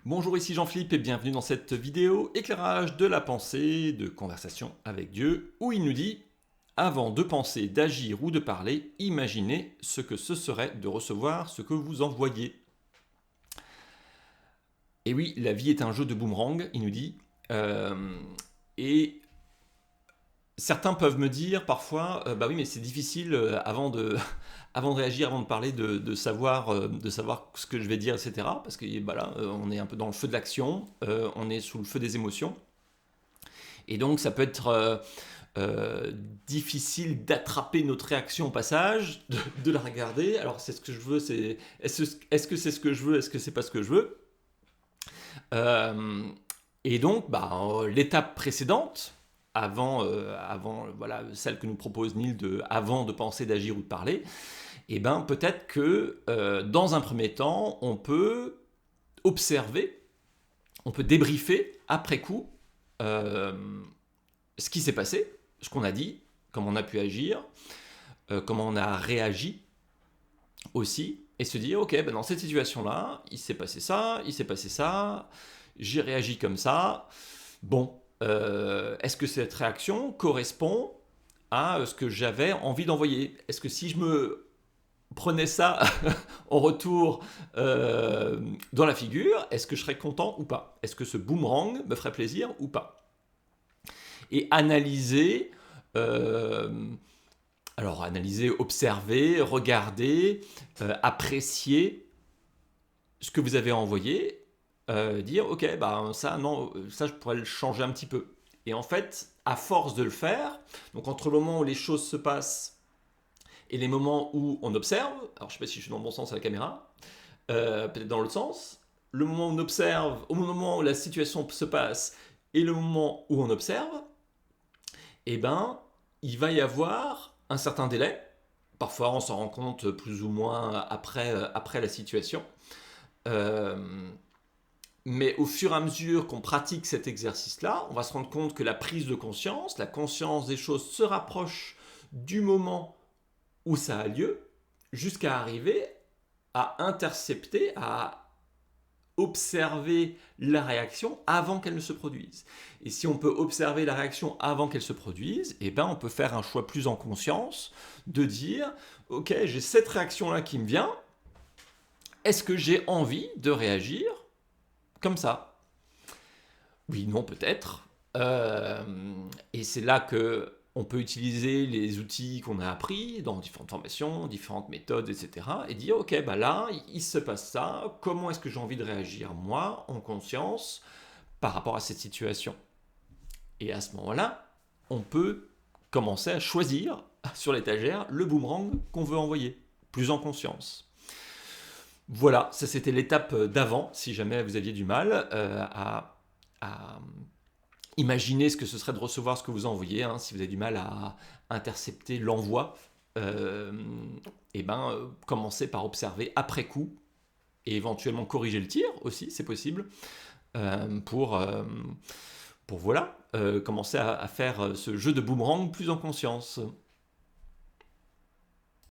Bonjour, ici Jean-Philippe et bienvenue dans cette vidéo éclairage de la pensée, de conversation avec Dieu, où il nous dit « Avant de penser, d'agir ou de parler, imaginez ce que ce serait de recevoir ce que vous envoyez. » Et oui, la vie est un jeu de boomerang, il nous dit. Et certains peuvent me dire parfois, bah oui, mais c'est difficile avant de réagir, avant de parler, de savoir ce que je vais dire, etc. Parce que bah là, on est un peu dans le feu de l'action, on est sous le feu des émotions. Et donc, ça peut être difficile d'attraper notre réaction au passage, de la regarder. Alors, c'est ce que je veux, est-ce que c'est ce que je veux, est-ce que c'est pas ce que je veux Et donc, bah, l'étape précédente, avant voilà, celle que nous propose Neil avant de penser, d'agir ou de parler, et ben peut-être que dans un premier temps, on peut observer, on peut débriefer après coup ce qui s'est passé, ce qu'on a dit, comment on a pu agir, comment on a réagi aussi, et se dire, ok, ben dans cette situation-là, il s'est passé ça, j'ai réagi comme ça, bon, est-ce que cette réaction correspond à ce que j'avais envie d'envoyer? Est-ce que si je me prenais ça en retour dans la figure, est-ce que je serais content ou pas? Est-ce que ce boomerang me ferait plaisir ou pas? Et analyser, alors analyser, observer, regarder, apprécier ce que vous avez envoyé, dire ok, bah ça non, ça je pourrais le changer un petit peu. Et en fait, à force de le faire, donc entre le moment où les choses se passent et les moments où on observe, alors je sais pas si je suis dans le bon sens à la caméra, peut-être dans l'autre sens, le moment où on observe, au moment où la situation se passe et le moment où on observe, eh ben, il va y avoir un certain délai. Parfois, on s'en rend compte plus ou moins après la situation. Mais au fur et à mesure qu'on pratique cet exercice-là, on va se rendre compte que la prise de conscience, la conscience des choses se rapproche du moment où ça a lieu, jusqu'à arriver à intercepter, à observer la réaction avant qu'elle ne se produise. Et si on peut observer la réaction avant qu'elle se produise, eh ben on peut faire un choix plus en conscience de dire ok, j'ai cette réaction là qui me vient, est-ce que j'ai envie de réagir comme ça? Oui, non, peut-être. Et c'est là que on peut utiliser les outils qu'on a appris dans différentes formations, différentes méthodes, etc. Et dire, ok, bah là, il se passe ça, comment est-ce que j'ai envie de réagir, moi, en conscience, par rapport à cette situation? Et à ce moment-là, on peut commencer à choisir sur l'étagère le boomerang qu'on veut envoyer, plus en conscience. Voilà, ça c'était l'étape d'avant, si jamais vous aviez du mal à imaginer ce que ce serait de recevoir ce que vous envoyez, hein, si vous avez du mal à intercepter l'envoi, commencez par observer après coup et éventuellement corriger le tir aussi, c'est possible, pour voilà, commencer à faire ce jeu de boomerang plus en conscience.